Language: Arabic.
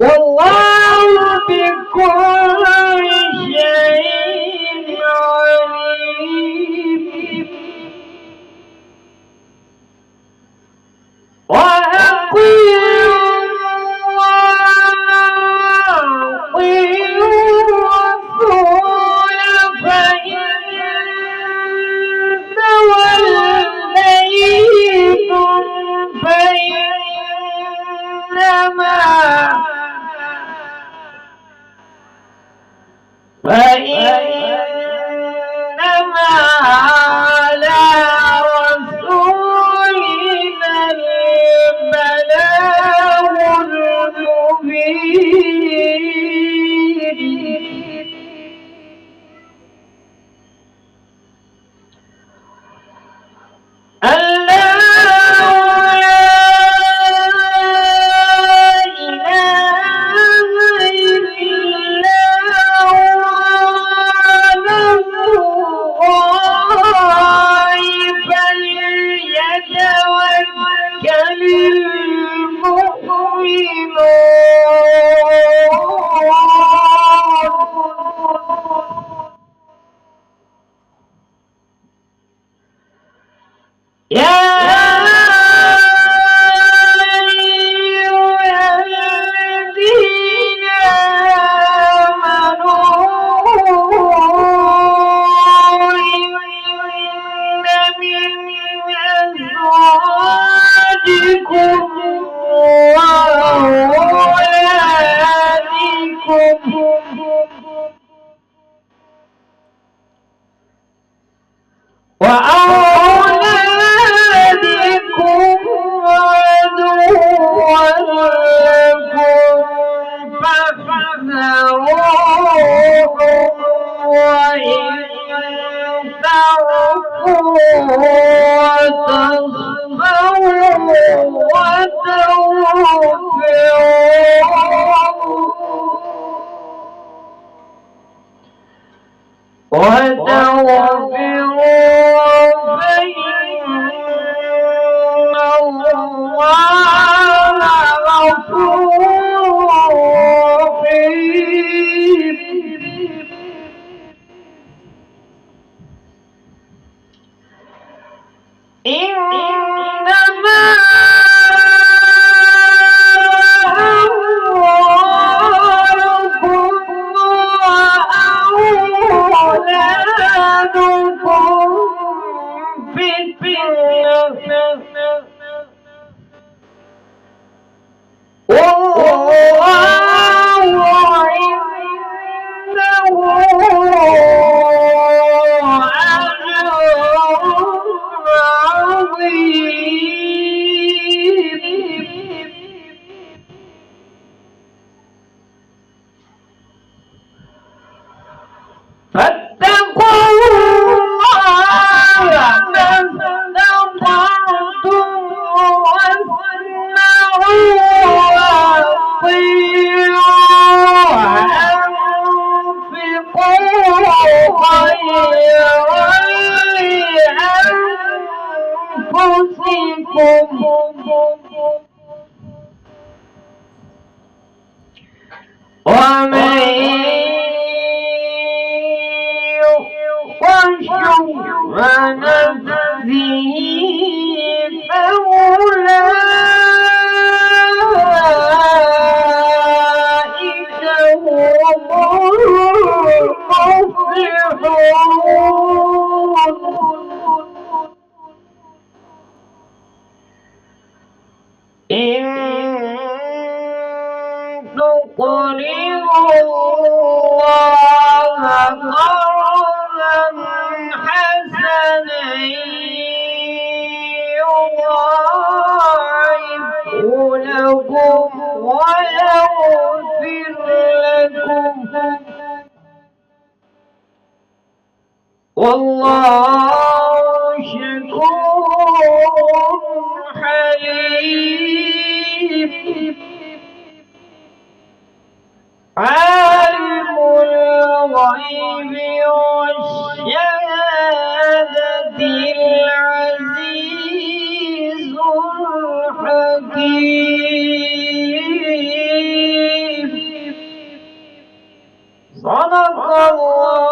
والله بكل شيء عليم وأطيعوا الله والرسول فإن توليتم فإنما على رسولنا البلاغ المبين وأولادكم عدوا لكم فاحذروهم وإن تعفوا وتغفروا فإن الله غفور رحيم إنما أموالكم وأولادكم فتنة والله عنده أجر عظيم فاتقوا الله ما استطعتم واسمعوا وأطيعوا وأنفقوا خيرا لأنفسكم ومن يوق شح نفسه فأولئك هم المفلحون إن تقرضوا الله قرضا حسنا يضاعفه لكم ويغفر لكم، والله شكور حليم. عالم الغيب والشهادة العزيز الحكيم. صدق الله